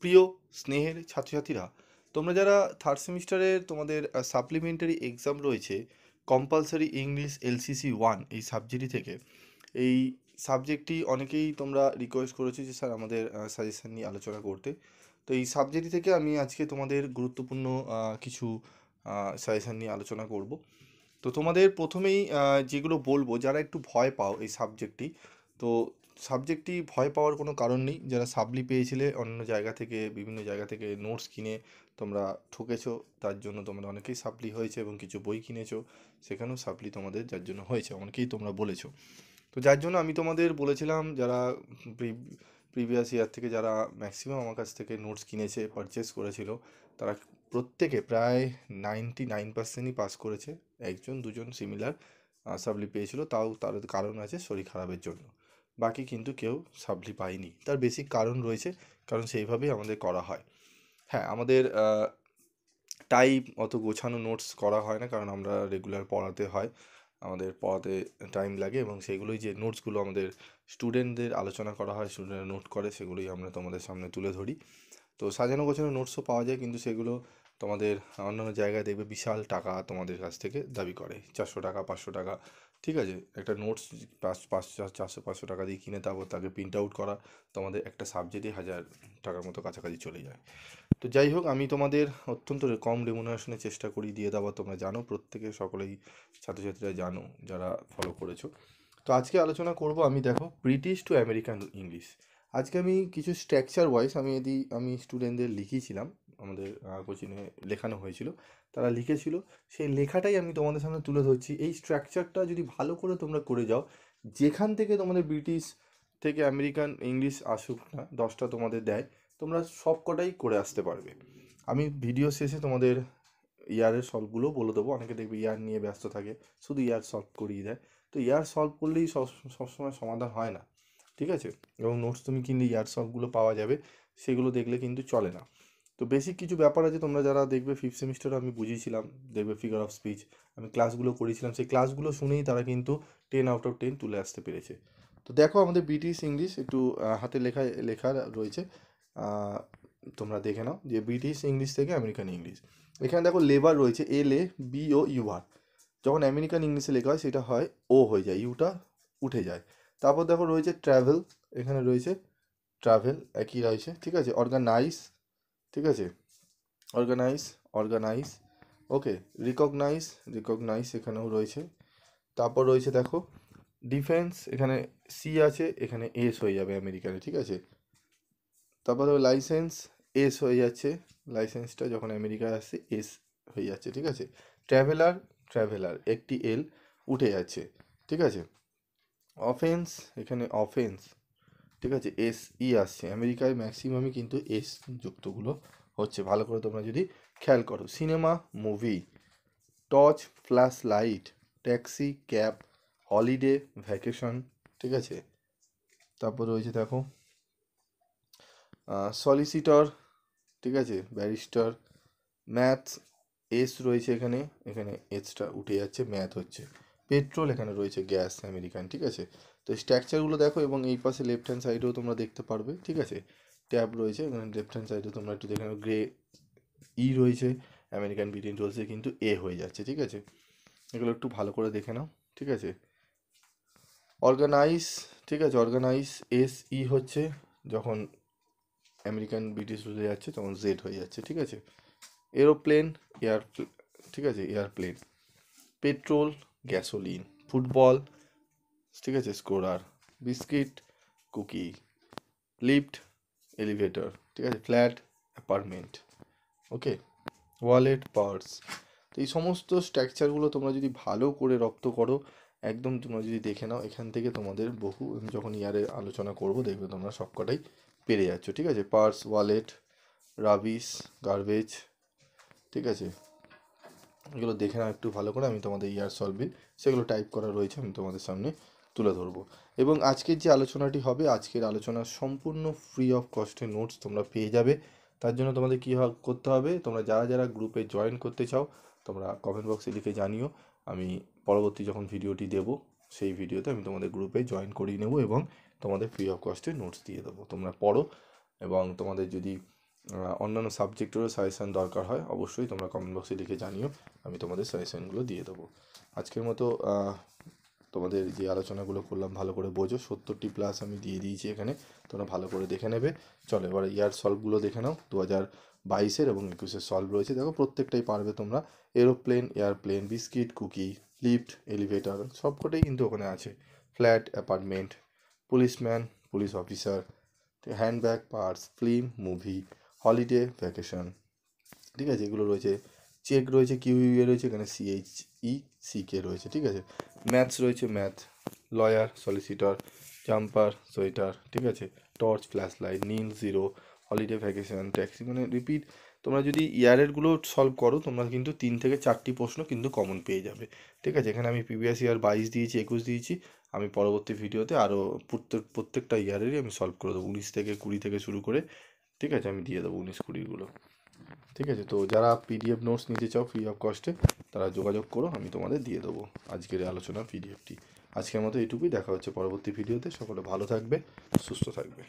প্রিয় স্নেহের ছাত্রছাত্রীরা, তোমরা যারা থার্ড সেমিস্টারের তোমাদের সাপ্লিমেন্টারি এক্সাম রয়েছে কম্পালসারি ইংলিশ LCC 1 এই সাবজেক্টটি থেকে, এই সাবজেক্টটি অনেকেই তোমরা রিকোয়েস্ট করেছো যে স্যার আমাদের সাজেশন নিয়ে আলোচনা করতে। তো এই সাবজেক্টটি থেকে আমি আজকে তোমাদের গুরুত্বপূর্ণ কিছু সাজেশন নিয়ে আলোচনা করব। তো তোমাদের প্রথমেই যেগুলো বলবো, যারা একটু ভয় পাও এই সাবজেক্টটি, তো সাবজেক্টটি ভয় পাওয়ার কোনো কারণ নেই। যারা সাপ্লি পেয়েছিলে অন্য জায়গা থেকে, বিভিন্ন জায়গা থেকে নোটস কিনে তোমরা ঠকেছো, তার জন্য তোমরা অনেকেই সাপ্লি হয়েছে, এবং কিছু বই কিনেছো সেখানেও সাপ্লি তোমাদের যার জন্য হয়েছে, অনেকেই তোমরা বলেছো। তো যার জন্য আমি তোমাদের বলেছিলাম, যারা প্রিভিয়াস ইয়ার থেকে যারা ম্যাক্সিমাম আমার কাছ থেকে নোটস কিনেছে, পারচেস করেছিল, তারা প্রত্যেকে প্রায় 99%ই পাস করেছে। একজন দুজন সিমিলার সাপ্লি পেয়েছিল, তাও তার কারণ আছে শরীর খারাপের জন্য। বাকি কিন্তু কেউ সাপ্লি পায়নি। তার বেসিক কারণ রয়েছে, কারণ সেইভাবেই আমাদের করা হয়। হ্যাঁ, আমাদের টাইপ অত গোছানো নোটস করা হয় না, কারণ আমরা রেগুলার পড়াতে হয়, আমাদের পড়াতে টাইম লাগে, এবং সেগুলোই যে নোটসগুলো আমাদের স্টুডেন্টদের আলোচনা করা হয়, স্টুডেন্টরা নোট করে, সেগুলোই আমরা তোমাদের সামনে তুলে ধরি। তো সাজানো গোছানো নোটসও পাওয়া যায়, কিন্তু সেগুলো তোমাদের অন্যান্য জায়গায় দেখবে বিশাল টাকা তোমাদের কাছ থেকে দাবি করে, 400 টাকা 500 টাকা। ঠিক আছে, একটা নোটস 400-500 টাকা দিয়ে কিনে তারপর তাকে প্রিন্ট আউট করা, তোমাদের একটা সাবজেক্টে 1000 টাকার মতো কাছাকাছি চলে যায়। তো যাই হোক, আমি তোমাদের অত্যন্ত কম রেমুনারেশনের চেষ্টা করি দিয়ে দেওয়া, তোমরা জানো, প্রত্যেকে সকলেই ছাত্রছাত্রীরা জানো যারা ফলো করেছো। তো আজকে আলোচনা করব আমি, দেখো, ব্রিটিশ টু আমেরিকান ইংলিশ। আজকে আমি কিছু স্ট্রাকচার ওয়াইজ আমি স্টুডেন্টদের লিখিয়েছিলাম, আমাদের কোচিংয়ে লেখানো হয়েছিল, তারা লিখেছিল, সেই লেখাটাই আমি তোমাদের সামনে তুলে ধরছি। এই স্ট্রাকচারটা যদি ভালো করে তোমরা করে যাও, যেখান থেকে তোমাদের ব্রিটিশ থেকে আমেরিকান ইংলিশ আসুক না, 10টা তোমাদের দেয়, তোমরা সব কটাই করে আসতে পারবে। আমি ভিডিও শেষে তোমাদের ইয়ারের সলভগুলো বলে দেবো। অনেকে দেখবে ইয়ার নিয়ে ব্যস্ত থাকে, শুধু ইয়ার সলভ করিয়ে দেয়। তো ইয়ার সলভ করলেই সবসময় সমাধান হয় না, ঠিক আছে? এবং নোটস তুমি কিনলে ইয়ার সলভগুলো পাওয়া যাবে, সেগুলো দেখলে কিন্তু চলে না। তো বেসিক কিছু ব্যাপার আছে, তোমরা যারা দেখবে ফিফথ সেমিস্টারে আমি বুঝিয়েছিলাম, দেখবে ফিগার অফ স্পিচ, আমি ক্লাসগুলো করেছিলাম, সেই ক্লাসগুলো শুনেই তারা কিন্তু 10 আউট অফ 10 তুলে আসতে পেরেছে। তো দেখো, আমাদের ব্রিটিশ ইংলিশ একটু হাতে লেখা লেখা রয়েছে, আহ, তোমরা দেখে নাও যে ব্রিটিশ ইংলিশ থেকে আমেরিকান ইংলিশ। এখানে দেখো লেবার রয়েছে, LABOUR। যখন আমেরিকান ইংলিশে লেখা হয় সেটা হয় ও হয়ে যায়, ইউটা উঠে যায়। তারপর দেখো রয়েছে ট্রাভেল, এখানে রয়েছে ট্রাভেল, একই রয়েছে, ঠিক আছে? অর্গানাইজ, ঠিক আছে? অর্গানাইজ, অর্গানাইজ, ওকে। রিকগনাইজ এখানেও রয়েছে। তারপর রয়েছে দেখো ডিফেন্স, এখানে সি আছে, এখানে এস হয়ে যাবে আমেরিকানে, ঠিক আছে? তারপর দেখো লাইসেন্স, এস হয়ে যাচ্ছে, লাইসেন্সটা যখন আমেরিকায় আসছে এস হয়ে যাচ্ছে, ঠিক আছে? ট্রাভেলার, ট্রাভেলার একটি এল উঠে যাচ্ছে, ঠিক আছে? অফেন্স, এখানে অফেন্স, ঠিক আছে? SE আসছে, আমেরিকায় ম্যাক্সিমামই কিন্তু এস যুক্তগুলো হচ্ছে, ভালো করে তোমরা যদি খেয়াল করো। Cinema, movie, torch, flash light, taxi, cab, holiday, vacation, ঠিক আছে? তারপর রয়েছে দেখো সলিসিটর, ঠিক আছে? ব্যারিস্টার, ম্যাথস, এস রয়েছে এখানে, এখানে এসটা উঠে যাচ্ছে, ম্যাথ হচ্ছে। পেট্রোল, এখানে রয়েছে গ্যাস আমেরিকান, ঠিক আছে? তো স্ট্রাকচারগুলো দেখো, এবং এই পাশে লেফট হ্যান্ড সাইডেও তোমরা দেখতে পারবে, ঠিক আছে? ট্যাব রয়েছে এখানে লেফট হ্যান্ড সাইডে, তোমরা একটু দেখে নাও। গ্রে ই রয়েছে, আমেরিকান ব্রিটেন রয়েছে, কিন্তু এ হয়ে যাচ্ছে, ঠিক আছে? এগুলো একটু ভালো করে দেখে নাও, ঠিক আছে? অর্গানাইজ, ঠিক আছে? অর্গানাইজ SE হচ্ছে, যখন আমেরিকান ব্রিটিশ রুলে যাচ্ছে তখন জেড হয়ে যাচ্ছে, ঠিক আছে? এরোপ্লেন, এয়ার, ঠিক আছে? এয়ারপ্লেন। Petrol, gasoline. ফুটবল, ঠিক আছে? Scorer. Biscuit, cookie. Lift, elevator, ঠিক আছে? Flat, apartment, okay. Wallet, purse. তো এই সমস্ত স্ট্রাকচারগুলো তোমরা যদি ভালো করে রপ্ত করো, একদম তোমরা যদি দেখে নাও, এখান থেকে তোমাদের বহু, আমি যখন ইয়ারে আলোচনা করব দেখবে তোমরা সবকটাই পেরে যাচ্ছ, ঠিক আছে? পার্স, ওয়ালেট, রাবিশ, গার্বেজ, ঠিক আছে? এগুলো দেখে নাও একটু ভালো করে, আমি তোমাদের ইয়ার সলভে সেগুলো টাইপ করা রয়েছে, আমি তোমাদের সামনে তুলে ধরবো। এবং আজকের যে আলোচনাটি হবে, আজকের আলোচনা সম্পূর্ণ ফ্রি অফ কস্টে নোটস তোমরা পেয়ে যাবে। তার জন্য তোমাদের কী করতে হবে, তোমরা যারা যারা গ্রুপে জয়েন করতে চাও, তোমরা কমেন্ট বক্সে লিখে জানিও। আমি পরবর্তী যখন ভিডিওটি দেবো, সেই ভিডিওতে আমি তোমাদের গ্রুপে জয়েন করিয়ে নেবো, এবং তোমাদের ফ্রি অফ কস্টে নোটস দিয়ে দেবো, তোমরা পড়ো। এবং তোমাদের যদি অন্যান্য সাবজেক্টেরও সাজেশান দরকার হয় অবশ্যই তোমরা কমেন্ট বক্সে লিখে জানিও, আমি তোমাদের সাজেশানগুলো দিয়ে দেবো। আজকের মতো তোমাদের যে আলোচনাগুলো করলাম ভালো করে বোঝো, 70টি প্লাস আমি দিয়ে দিয়েছি এখানে, তোমরা ভালো করে দেখে নেবে। চলো এবার ইয়ার সলভগুলো দেখে নাও। 2022-এর এবং 21-এর সলভ রয়েছে, দেখো প্রত্যেকটাই পারবে তোমরা। Aeroplane, airplane, biscuit, cookie, lift, elevator সবকটাই কিন্তু ওখানে আছে। Flat, apartment, policeman, police officer, handbag, purse, film, movie, holiday, vacation, ঠিক আছে, এগুলো রয়েছে। চেক রয়েছে, কিউইউএ রয়েছে, এখানে CHECK রয়েছে, ঠিক আছে। ম্যাথস রয়েছে, math, lawyer, solicitor, jumper, sweater, ঠিক আছে। টর্চ, ফ্ল্যাশ লাইট, নীল, জিরো, হলিডে, ভ্যাকেশন, ট্যাক্সি, মানে রিপিট। তোমরা যদি ইয়ারেরগুলো সলভ করো তোমরা কিন্তু 3 থেকে 4টি প্রশ্ন কিন্তু কমন পেয়ে যাবে, ঠিক আছে। এখানে আমি প্রিভিয়াস ইয়ার 22 দিয়েছি, 21 দিয়েছি। আমি পরবর্তী ভিডিওতে আরও প্রত্যেকটা ইয়ারেরই আমি সলভ করে দেবো, 19 থেকে 20 থেকে শুরু করে, ঠিক আছে, আমি দিয়ে দেবো 19-20গুলো, ঠিক আছে। তো যারা PDF নোটস নিতে চাও ফ্রি অফ কস্টে তারা যোগাযোগ করো, আমি তোমাদের দিয়ে দেবো আজকের আলোচনা PDFটি। আজকের মতো এইটুকুই, দেখা হচ্ছে পরবর্তী ভিডিওতে। সকলে ভালো থাকবে, সুস্থ থাকবে।